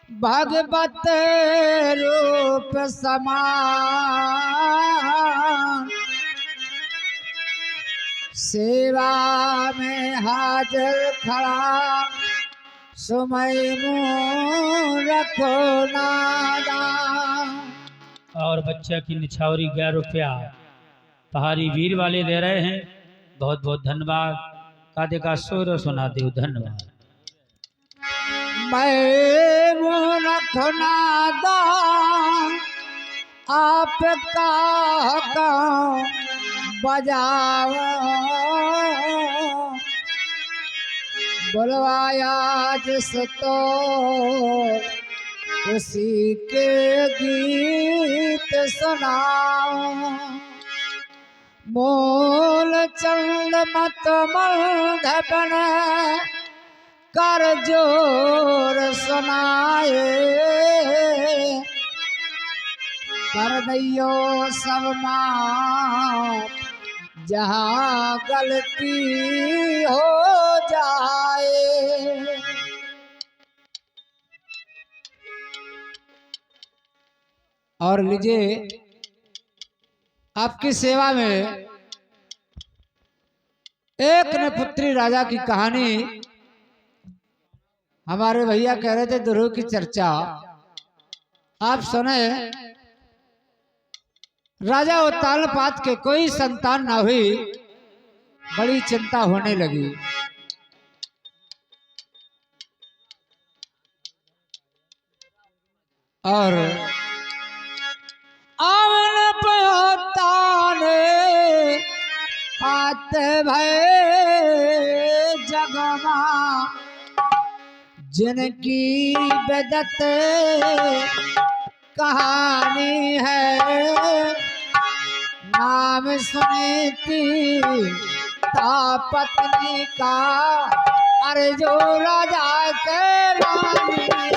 भगवत रूप समान, सेवा में हाजिर खड़ा, सुमय मुँह रखो नादान। और बच्चा की निछावरी 11 रुपया पहाड़ी वीर वाले दे रहे हैं। बहुत बहुत धन्यवाद। कादे का शोर सुना दो। धन्यवाद। मैं मुँह रखो नादान, आपका गाँव बजाओ, बुलवाया जिस तो उसी के गीत सुनाओ। मूल चंद मत मलधपन कर जोर सुनाए, कर दैयो सब माफ जहाँ गलती हो जाए। और लीजिए आपकी सेवा में एक नपुत्री राजा की कहानी। हमारे भैया कह रहे थे दुरू की चर्चा आप सुने। राजा उत्तानपाद के कोई संतान ना हुई, बड़ी चिंता होने लगी। और आवन पयोताने आते भय जगमा, जिनकी बेदत कहानी है, नाम सुनीति ता पत्नी का, अरे जो राजा के रानी है।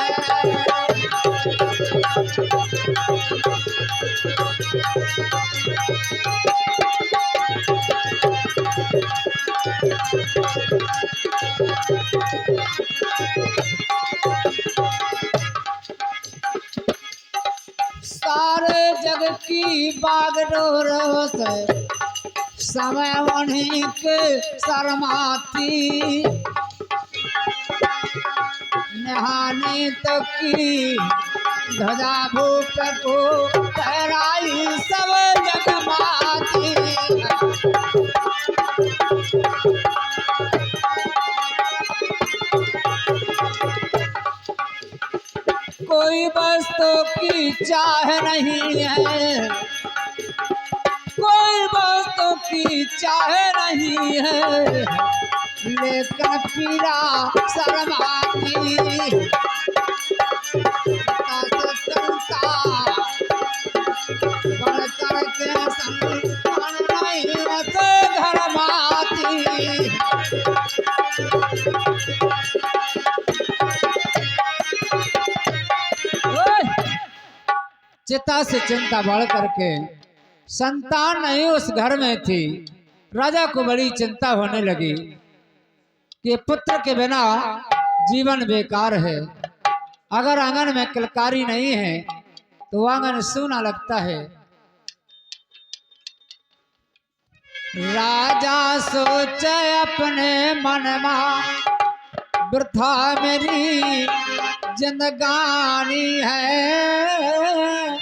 सारे जग की बागडोर से समय उन्हीं के शर्माती, नहाने तक की ध्वजा भूप को फहराई सब जगमाती। कोई वस्तु की चाह नहीं है, कोई वस्तु की चाह नहीं है, लेकर पीड़ा शर्माती। बढ़कर के संतान नहीं तो घर माती। चिता से चिंता बढ़ करके संतान नहीं उस घर में थी। राजा को बड़ी चिंता होने लगी कि पुत्र के बिना जीवन बेकार है। अगर आंगन में किलकारी नहीं है तो आंगन सूना लगता है। राजा सोचे अपने मन में, वृथा मेरी जिंदगानी है,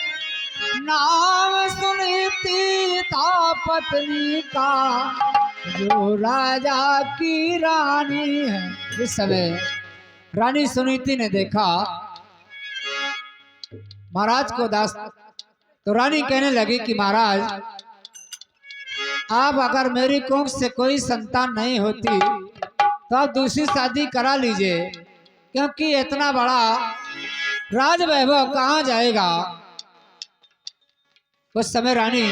नाम सुनीति था पत्नी का, जो राजा की रानी है। इस समय रानी सुनीति ने देखा महाराज को दास, तो रानी कहने लगी कि महाराज आप अगर मेरी कोख से कोई संतान नहीं होती तो आप दूसरी शादी करा लीजिए, क्योंकि इतना बड़ा राज वैभव कहाँ जाएगा। उस समय रानी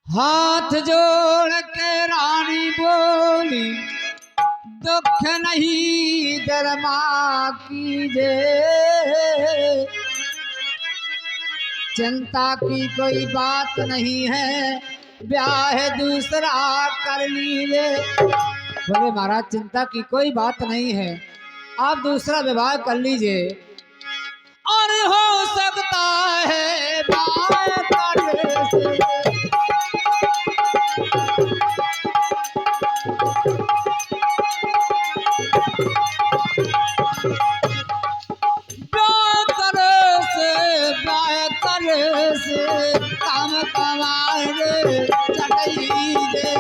हाथ जोड़ के रानी बोली, दुख नहीं दरमा कीजे, चिंता की कोई बात नहीं है, ब्याह दूसरा कर लीजिए। बोले महाराज चिंता की कोई बात नहीं है, आप दूसरा विवाह कर लीजिए और हो सकता है बाय करने से बाय करे से काम कमाए चटई दे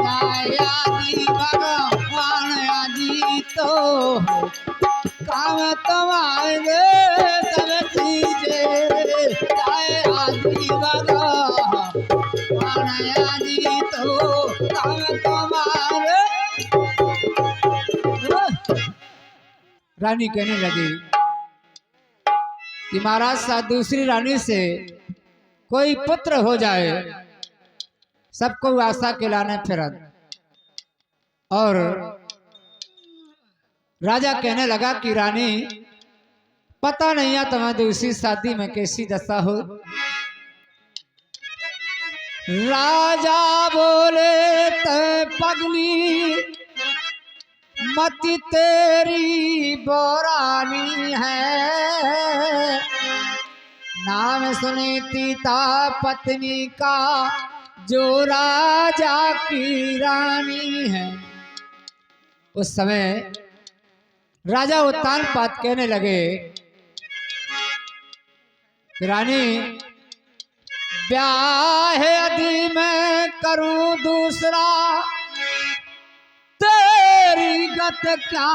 आदि भगवान आदि तो काम तुम्हारे सब चीजें चाहे आदि भगवान आदि तो काम तुम्हारे। रानी कहने लगी कि महाराज साथ दूसरी रानी से कोई पुत्र हो जाए, सबको आशा के लाने फिरत। और राजा कहने लगा कि रानी पता नहीं है तुम्हें दूसरी शादी में कैसी दशा हो। राजा बोले ते पगली मति तेरी बोरानी है, नाम सुनी था पत्नी का जो राजा की रानी है। उस समय राजा उत्तान पात कहने लगे रानी ब्याह यदि मैं करूं दूसरा तेरी गत क्या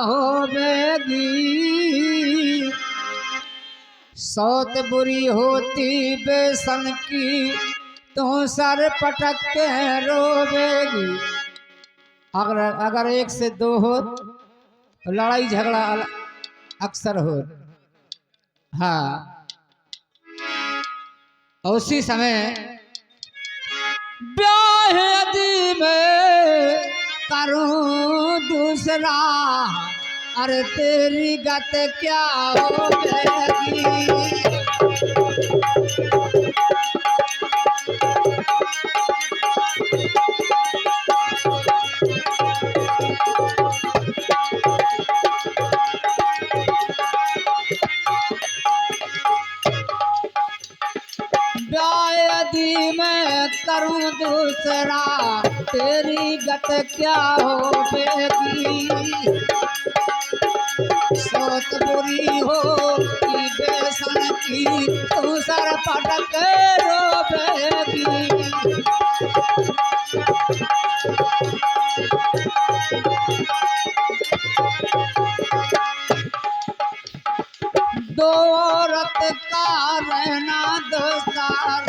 होवेगी, सौत बुरी होती बेसन की तो सर पटक के रोवेगी। अगर एक से दो हो तो लड़ाई झगड़ा अक्सर हो। हाँ, उसी समय ब्याह यदि मैं करूं दूसरा अरे तेरी गत क्या होगी। यदि मैं करूं दूसरा तेरी गत क्या होगी, सोत बुरी हो कि बेसन की तू सर पटक रोवेगी। दो औरत का रहना दोस्तार,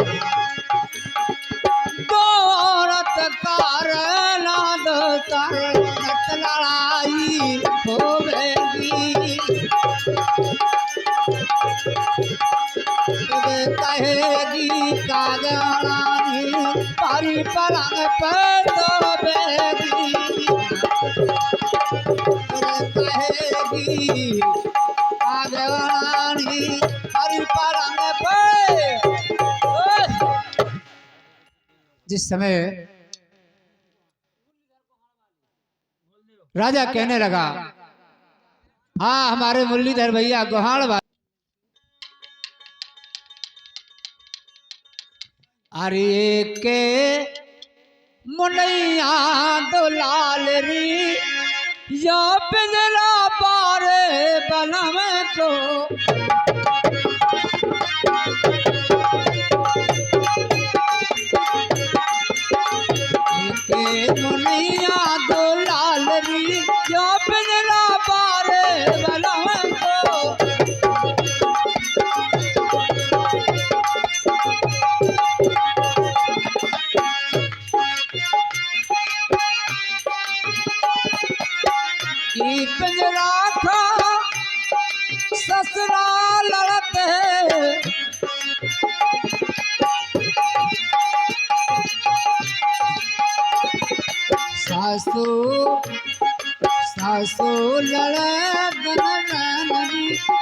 दो औरत का रहना दोस्तार, लड़ाई होवेगी। कहेगी कागरानी पारी पलंग पर दोवेगी, कहेगी आगरानी हरि पलंग पे। जिस समय राजा कहने लगा हाँ हमारे मुरलीधर भैया गोहाड़ वाले, अरे के मुनैया दो लाल री या पिंजरा पारे बनम को, के मुनैया दो लाल री या पिंजरा पारे बनम को। पिंजरा था ससुरा लड़ते सासू सासू लड़े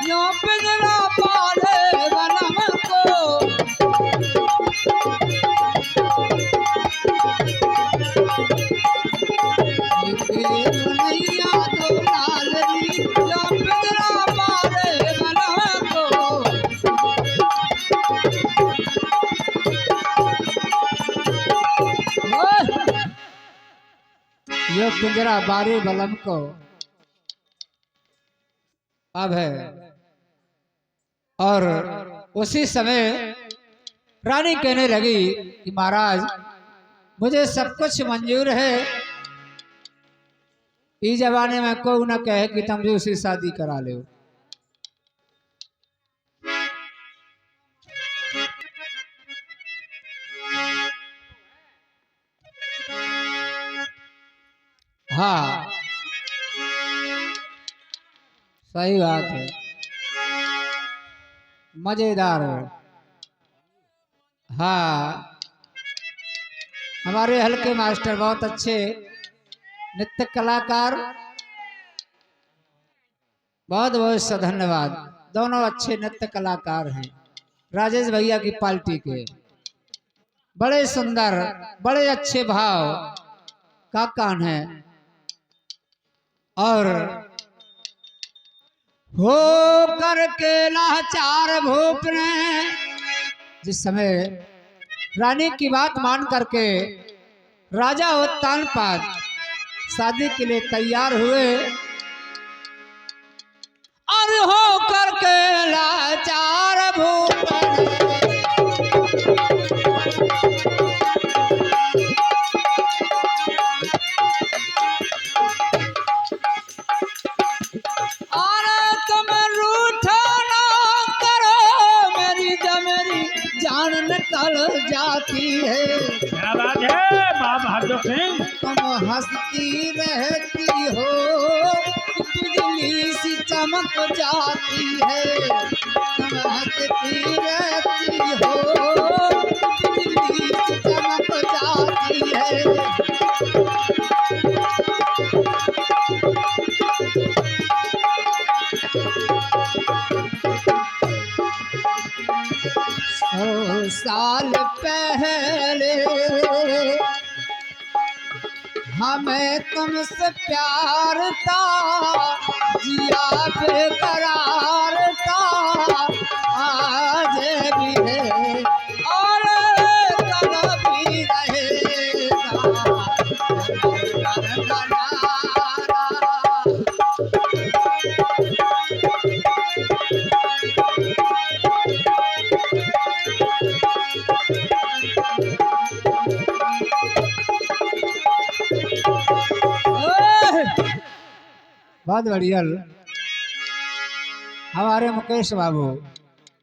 यो पिंजरा पाले बनम को। यो पिंजरा बारी बलम को अब है। और उसी समय रानी कहने लगी कि महाराज मुझे सब कुछ मंजूर है, इस जमाने में कोई न कहे कि तुम जो उसी शादी करा ले। हाँ सही बात है, मजेदार है। हाँ हमारे हल्के मास्टर बहुत अच्छे नृत्य कलाकार, बहुत बहुत सा धन्यवाद। दोनों अच्छे नृत्य कलाकार हैं, राजेश भैया की पार्टी के, बड़े सुंदर बड़े अच्छे भाव का कान है। और हो करके लाचार भूप ने, जिस समय रानी की बात मान करके राजा उत्तानपाद शादी के लिए तैयार हुए, और हो करके लाचार भूप निकल जाती है। क्या बात है माँ बहादुर सिंह, तुम हंसती रहती हो, बिजली सी चमक जाती है। तुम हंसती रहती हो, बिजली सी चमक जाती है। साल पहले हमें तुमसे प्यार था, जिया बेकरार था, आज भी है और कल भी रहेगा। बहुत बढ़िया हमारे मुकेश बाबू